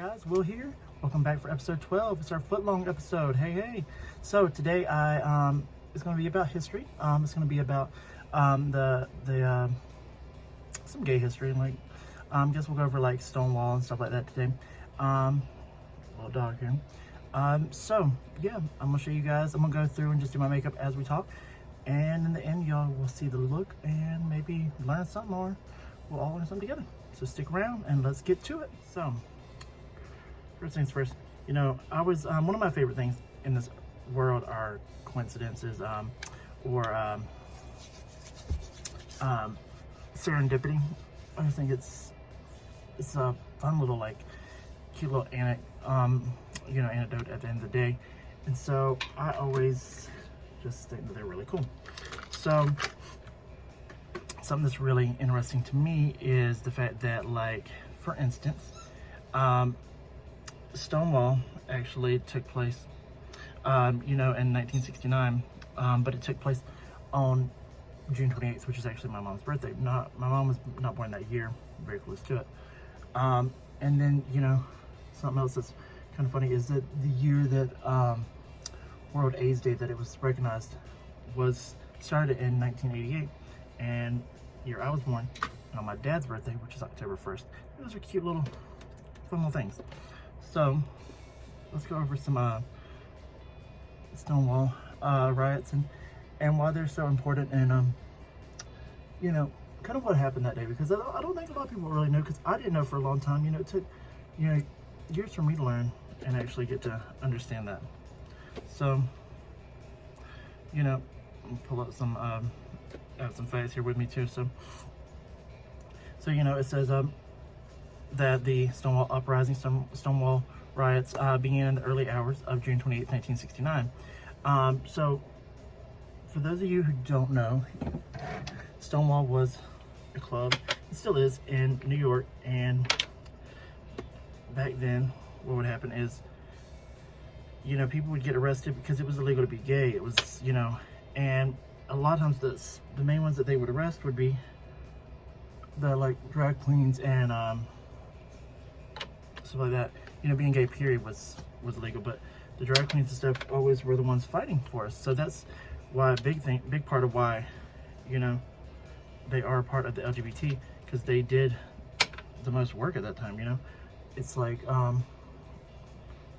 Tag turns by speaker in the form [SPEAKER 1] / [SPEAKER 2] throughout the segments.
[SPEAKER 1] guys, Will here. Welcome back for episode 12. It's our foot-long episode. Hey. So today it's going to be about history. It's going to be about some gay history. Like, guess we'll go over like Stonewall and stuff like that today. Little dog here. So yeah, I'm gonna show you guys. I'm gonna go through and just do my makeup as we talk, and in the end, y'all will see the look and maybe learn something, or we'll all learn something together. So stick around and let's get to it. So first things first, I was one of my favorite things in this world are coincidences, or serendipity. I just think it's a fun little, like, cute little anecdote at the end of the day, and so I always just think that they're really cool. So something that's really interesting to me is the fact that, like, for instance, Stonewall actually took place, in 1969, but it took place on June 28th, which is actually my mom's birthday. My mom was not born that year, very close to it. And then, something else that's kind of funny is that the year that World AIDS Day, that it was recognized, was started in 1988, and the year I was born, on my dad's birthday, which is October 1st. Those are cute little, fun little things. So let's go over some Stonewall riots and why they're so important, and kind of what happened that day, because I don't think a lot of people really know, because I didn't know for a long time. It took years for me to learn and actually get to understand that. So pull up some I have some facts here with me too. So it says that the Stonewall uprising, Stonewall riots, began in the early hours of June 28, 1969. So for those of you who don't know, Stonewall was a club, it still is, in New York, and back then what would happen is, people would get arrested because it was illegal to be gay. It was, and a lot of times the main ones that they would arrest would be the, like, drag queens and stuff like that. Being gay, period, was illegal, but the drag queens and stuff always were the ones fighting for us. So that's why a big part of why, they are a part of the LGBT, because they did the most work at that time. It's like,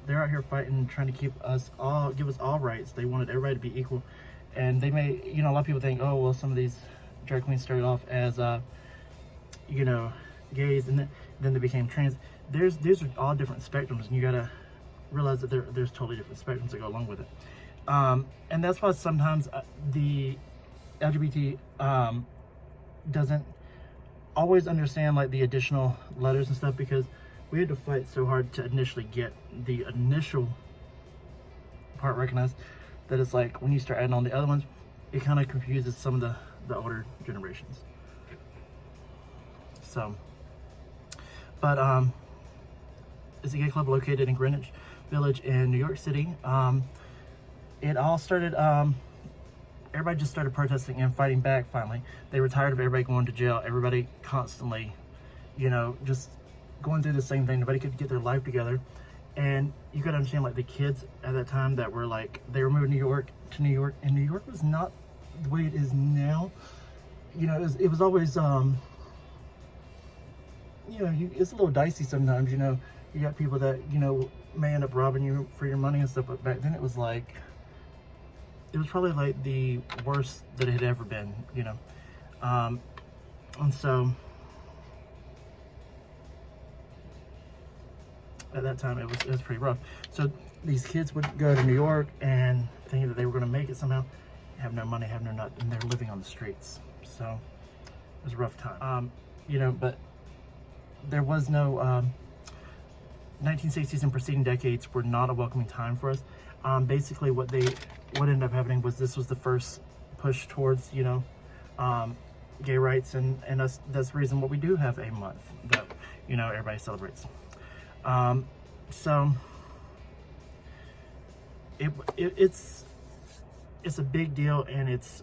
[SPEAKER 1] they're out here fighting, trying to give us all rights. They wanted everybody to be equal, and they may, a lot of people think, oh, well, some of these drag queens started off as gays, and then they became trans. These are all different spectrums, and you gotta realize that there's totally different spectrums that go along with it. And that's why sometimes the LGBT doesn't always understand, like, the additional letters and stuff, because we had to fight so hard to initially get the initial part recognized, that it's like when you start adding on the other ones, it kind of confuses some of the older generations. So, but it's a gay club located in Greenwich Village in New York City. It all started, everybody just started protesting and fighting back. Finally, they were tired of everybody going to jail, everybody constantly, just going through the same thing. Nobody could get their life together. And you gotta understand, like, the kids at that time that were, like, they were moving to New York, and New York was not the way it is now. It was always, it's a little dicey sometimes. You got people that, may end up robbing you for your money and stuff, but back then it was like, it was probably like the worst that it had ever been, and so at that time it was pretty rough. So these kids would go to New York and thinking that they were going to make it somehow, have no money, have no nut, and they're living on the streets. So it was a rough time. But there was no 1960s and preceding decades were not a welcoming time for us. Basically what ended up happening was this was the first push towards gay rights, and that's the reason why we do have a month that everybody celebrates. So it's a big deal, and it's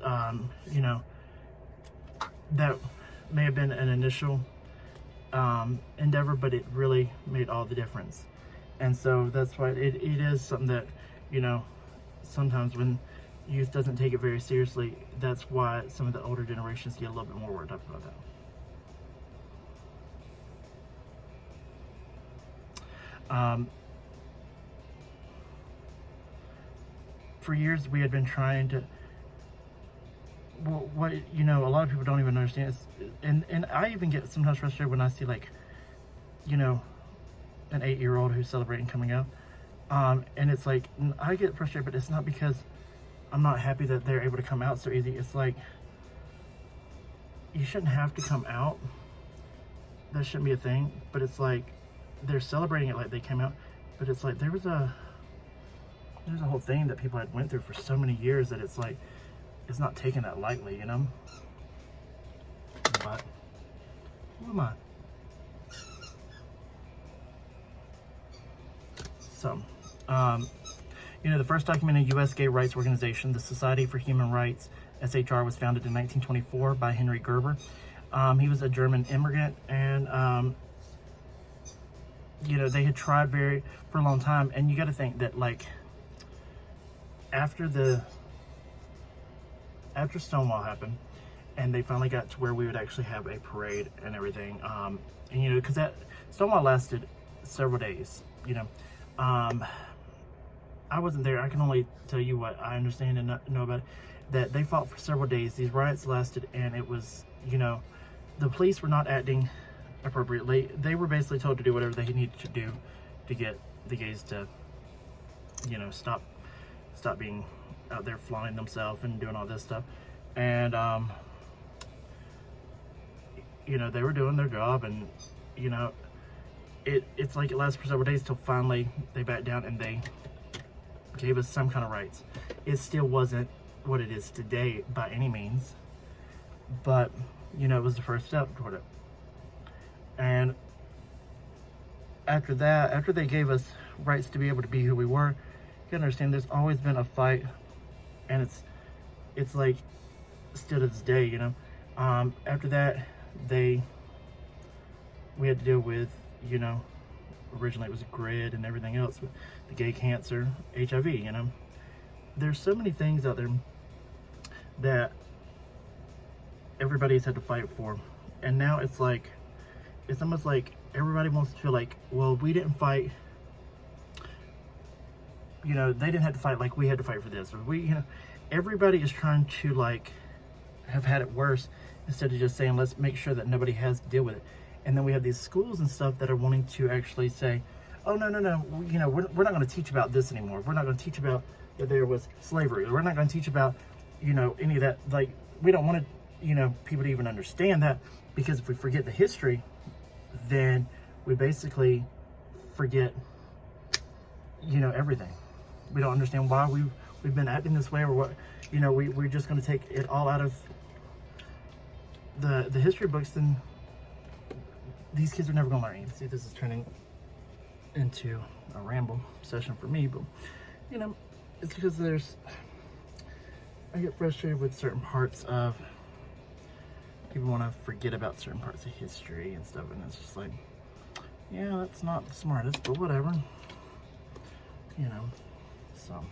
[SPEAKER 1] that may have been an initial endeavor, but it really made all the difference. And so that's why it is something that, you know, sometimes when youth doesn't take it very seriously, that's why some of the older generations get a little bit more worked up about that. For years we had been trying to, well, what, you know, a lot of people don't even understand is, and I even get sometimes frustrated when I see, like, you know, an 8-year-old who's celebrating coming out, and it's like, I get frustrated, but it's not because I'm not happy that they're able to come out so easy. It's like, you shouldn't have to come out, that shouldn't be a thing, but it's like, they're celebrating it like they came out, but it's like, there's a whole thing that people had went through for so many years that it's like, it's not taken that lightly, you know? But, who am I? So, you know, the first documented U.S. gay rights organization, the Society for Human Rights, SHR, was founded in 1924 by Henry Gerber. He was a German immigrant, and, you know, they had tried for a long time, and you got to think that, like, after Stonewall happened, and they finally got to where we would actually have a parade and everything, and, you know, because that Stonewall lasted several days, you know. I wasn't there. I can only tell you what I understand and know about it, that they fought for several days. These riots lasted, and it was, you know, the police were not acting appropriately. They were basically told to do whatever they needed to do to get the gays to, you know, stop being out there flaunting themselves and doing all this stuff. And, you know, they were doing their job, and, you know, it's like it lasted for several days till finally they backed down and they gave us some kind of rights. It still wasn't what it is today by any means, but, you know, it was the first step toward it. And after that, after they gave us rights to be able to be who we were, you gotta understand there's always been a fight, and it's like still to this day, you know. After that, we had to deal with, you know, originally it was GRID and everything else, with the gay cancer, HIV, you know. There's so many things out there that everybody's had to fight for, and now it's like, it's almost like everybody wants to feel like, well, we didn't fight, you know, they didn't have to fight like we had to fight for this, or we, you know, everybody is trying to, like, have had it worse, instead of just saying, let's make sure that nobody has to deal with it. And then we have these schools and stuff that are wanting to actually say, oh, no, you know, we're not going to teach about this anymore. We're not going to teach about that there was slavery. We're not going to teach about, you know, any of that. Like, we don't want to, you know, people to even understand that, because if we forget the history, then we basically forget, you know, everything. We don't understand why we've been acting this way, or what, you know, we're just going to take it all out of the history books, then these kids are never going to learn. You can see this is turning into a ramble session for me, but, you know, it's because I get frustrated with certain parts of, people want to forget about certain parts of history and stuff, and it's just like, yeah, that's not the smartest, but whatever, you know, so.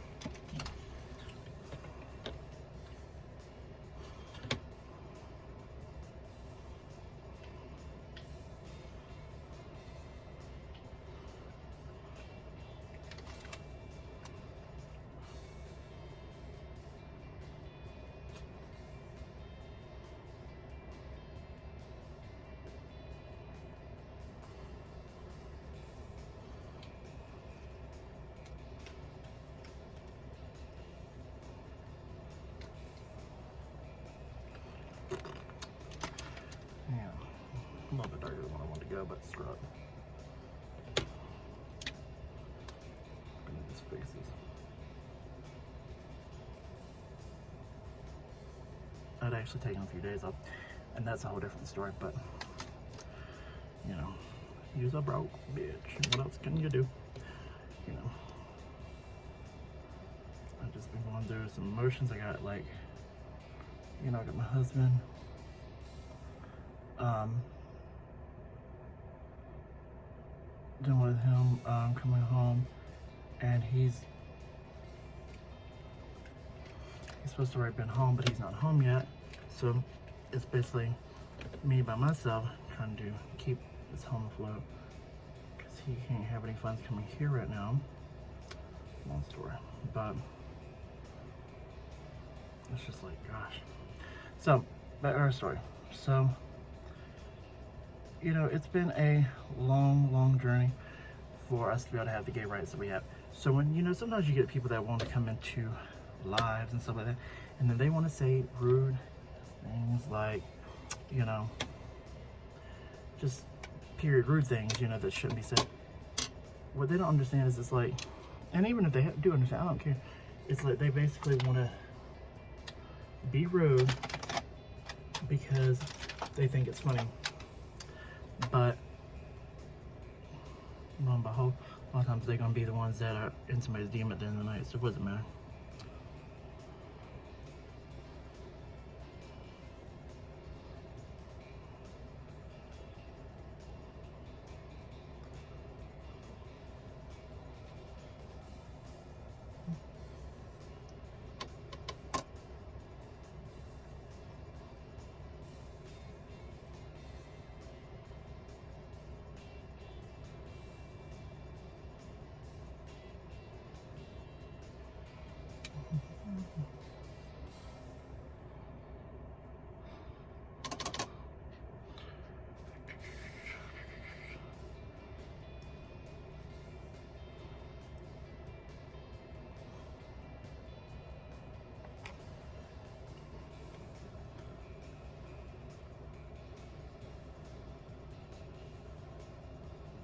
[SPEAKER 1] A little bit darker than what I want to go, but screw it. Look at these faces. I'd actually taken a few days off, and that's a whole different story, but, you know, you's a broke bitch. What else can you do? You know, I've just been going through some emotions. I got, like, you know, I got my husband. done with him coming home, and he's supposed to already been home, but he's not home yet. So it's basically me by myself trying to keep this home afloat because he can't have any funds coming here right now. Long story, but it's just like, gosh. So, back to our story. So, you know, it's been a long journey for us to be able to have the gay rights that we have. So when, you know, sometimes you get people that want to come into lives and stuff like that, and then they want to say rude things like, you know, just period rude things, you know, that shouldn't be said. What they don't understand is it's like, and even if they do understand, I don't care. It's like they basically want to be rude because they think it's funny. But lo and behold, a lot of times they're going to be the ones that are in somebody's DM at the end of the night, so it doesn't matter.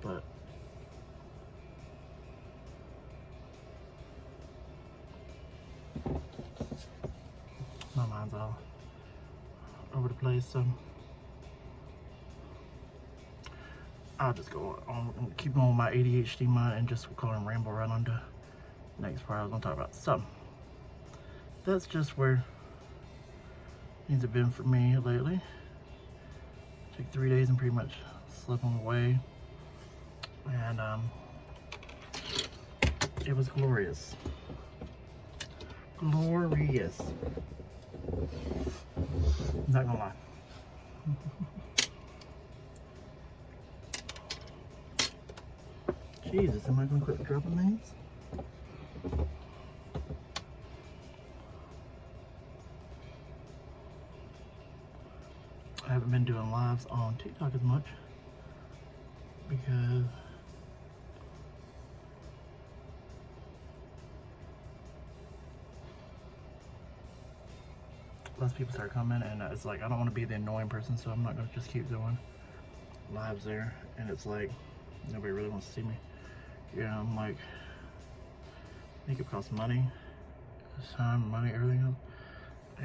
[SPEAKER 1] But my mind's all over the place, so I'll just go on and keep on with my ADHD mind and just call and ramble right on to the next part I was going to talk about. So that's just where things have been for me lately. Took 3 days and pretty much slept on the way, and it was glorious. Glorious. Not gonna lie. Jesus, am I gonna quit dropping things? I haven't been doing lives on TikTok as much because less people start coming, and it's like I don't want to be the annoying person, so I'm not gonna just keep doing lives there. And it's like nobody really wants to see me. You know, I'm like, makeup costs money, time, money, everything else,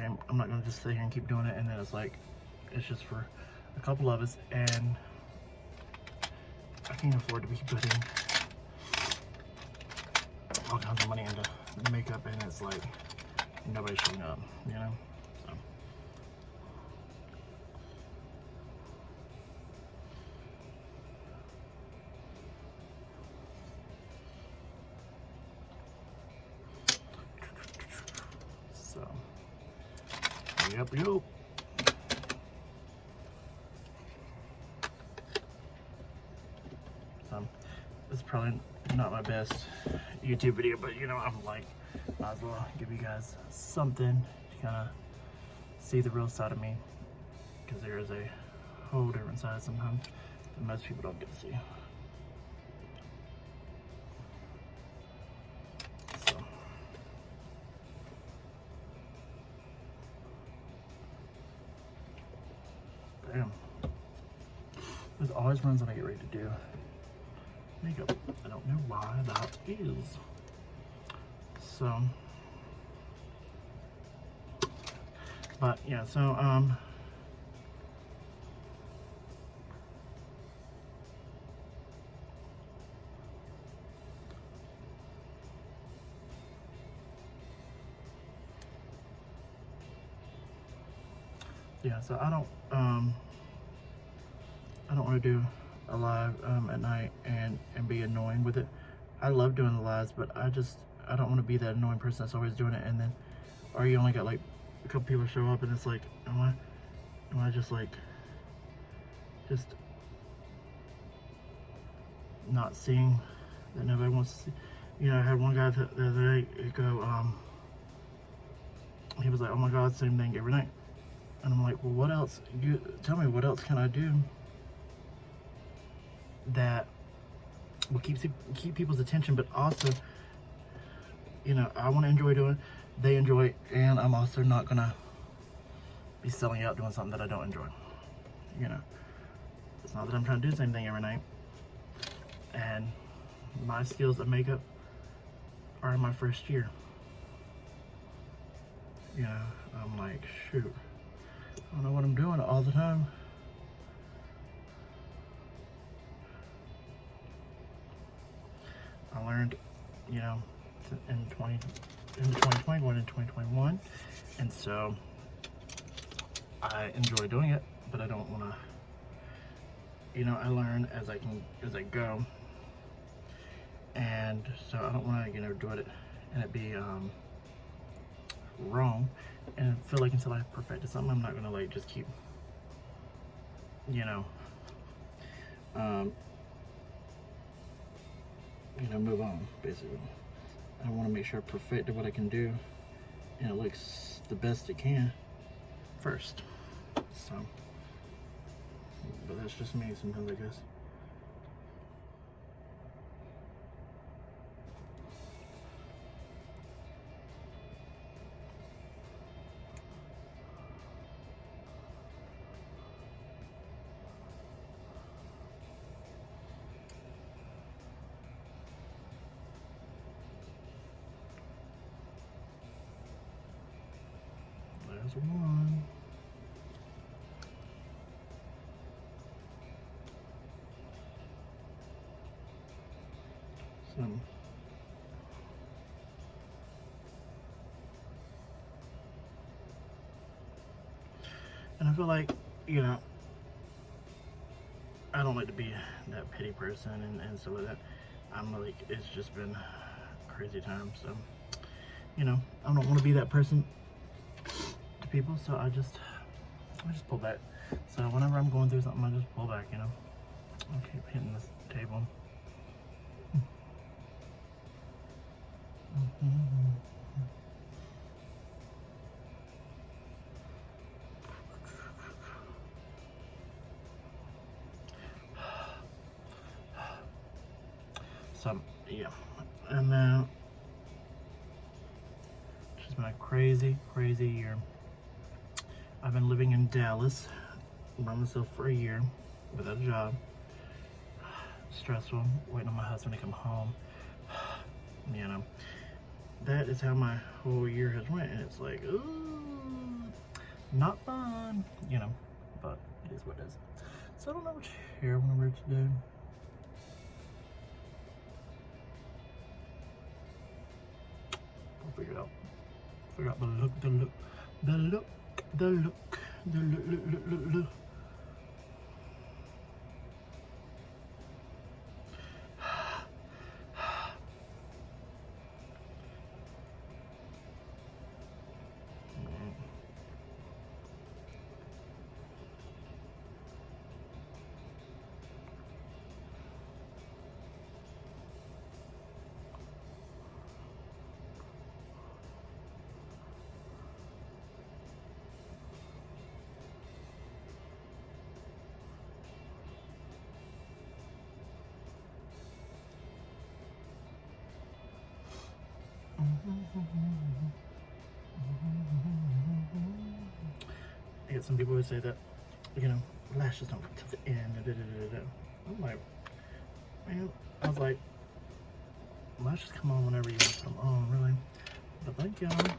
[SPEAKER 1] and I'm not gonna just sit here and keep doing it. And then it's like it's just for a couple of us, and I can't afford to be putting all kinds of money into makeup, and it's like nobody's showing up, you know. So yep. So it's probably not my best YouTube video, but you know, I'm like, might as well give you guys something to kind of see the real side of me, because there is a whole different side sometimes that most people don't get to see. So damn, there's always runs when I get ready to do makeup. I don't know why that is. So, but yeah, so yeah, so I don't want to do alive at night and be annoying with it. I love doing the lives, but I don't want to be that annoying person that's always doing it, and then, or you only got like a couple people show up, and it's like, am I just like, just not seeing that nobody wants to see. You know, I had one guy the other day go, he was like, oh my God, same thing every night. And I'm like, well, what else? You tell me, what else can I do that will keep people's attention, but also, you know, I want to enjoy doing, they enjoy, and I'm also not gonna be selling out doing something that I don't enjoy. You know, it's not that I'm trying to do the same thing every night. And my skills of makeup are in my first year. You know, I'm like, shoot, I don't know what I'm doing all the time. I learned, you know, in 2020, going into 2021, and so I enjoy doing it, but I don't want to, you know, I learn as I go, and so I don't want to, you know, do it and it be wrong, and I feel like until I perfected something, I'm not gonna like just keep, you know, move on. Basically, I want to make sure I perfected what I can do, and it looks the best it can first. So, but that's just me sometimes, I guess. There's one. So, and I feel like, you know, I don't like to be that petty person, and so with that, I'm like, it's just been a crazy time. So, you know, I don't want to be that person to people, so I just pull back. So whenever I'm going through something, I just pull back, you know. I'll keep hitting this table. So, yeah. And then, it's just been a crazy, crazy year. I've been living in Dallas by myself for a year without a job. Stressful, waiting on my husband to come home. You know, that is how my whole year has went, and it's like, ooh, not fun, you know, but it is what it is. So I don't know which hair I want to wear today. I'll figure it out. Figure out the look. I get some people who say that, you know, lashes don't come to the end. I'm like, man, I was like, lashes come on whenever you want to put them on, really. But thank y'all.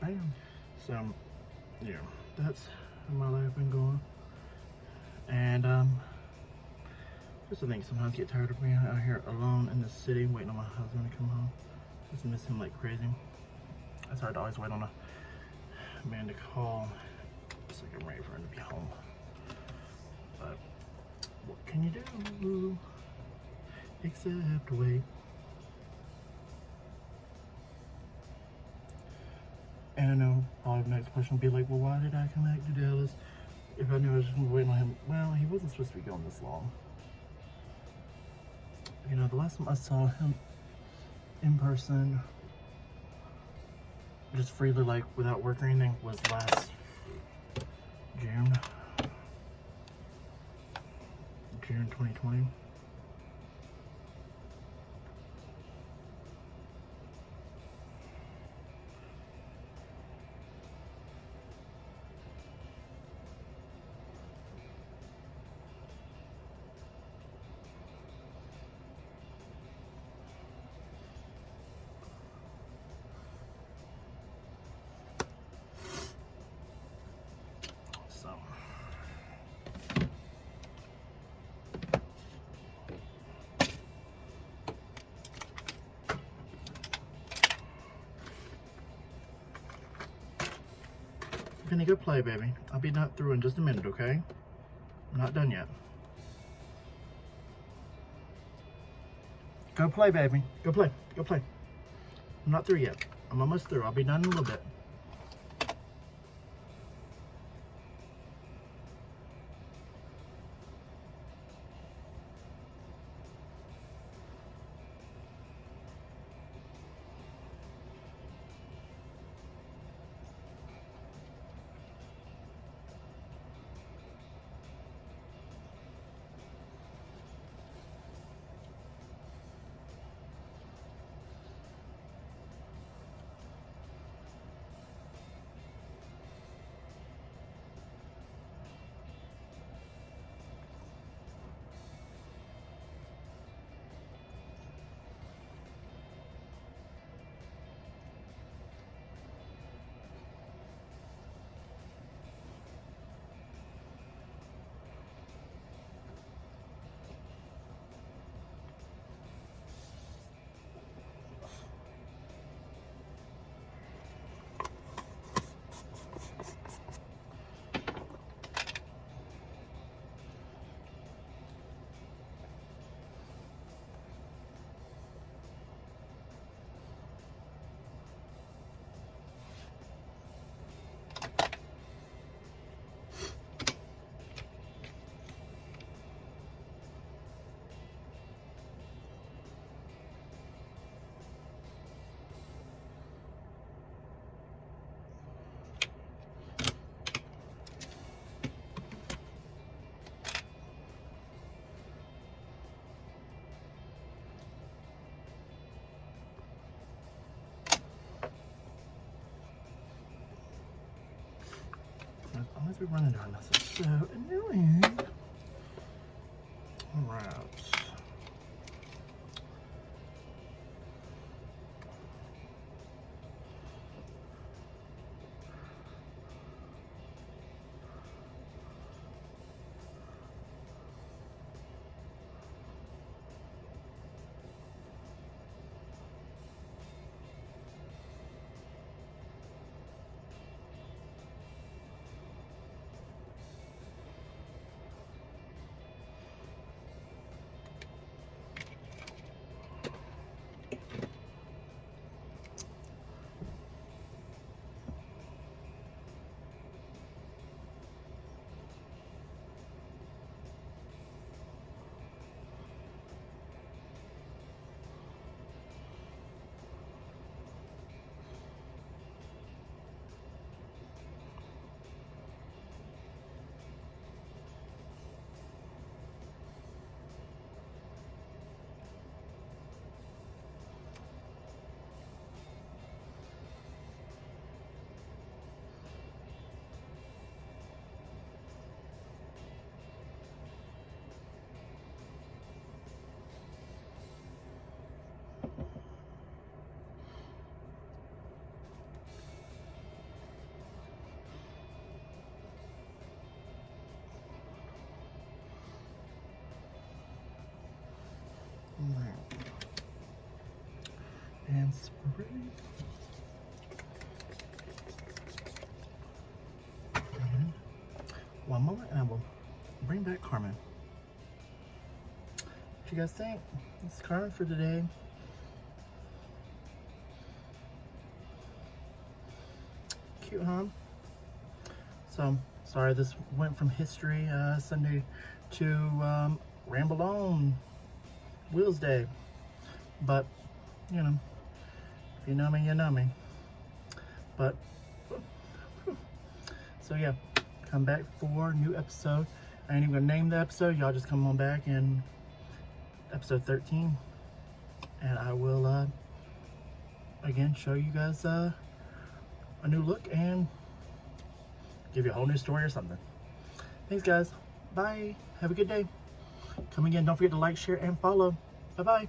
[SPEAKER 1] Bam. So, yeah, that's how my life been going. And just I think sometimes I get tired of being out here alone in the city, waiting on my husband to come home. Just miss him like crazy. It's hard to always wait on a man to call. It's like I'm ready for him to be home. But what can you do except wait? And I know probably the next question will be like, well, why did I come back to Dallas if I knew I was just going to wait on him? Well, he wasn't supposed to be going this long. You know, the last time I saw him in person, just freely, like without work or anything, was last June 2020. So gonna go play, baby. I'll be not through in just a minute, okay? I'm not done yet. Go play, baby. Go play. Go play. I'm not through yet. I'm almost through. I'll be done in a little bit. Always be running down this. It's so annoying. Alright. One moment and I will bring back Carmen. What you guys think? It's Carmen for today. Cute, huh? So, sorry this went from history Sunday to Ramble On Wheels Day. But, you know, if you know me, you know me. But, so yeah, come back for a new episode. I ain't even gonna name the episode. Y'all just come on back in episode 13. And I will, again, show you guys a new look and give you a whole new story or something. Thanks, guys. Bye. Have a good day. Come again. Don't forget to like, share, and follow. Bye-bye.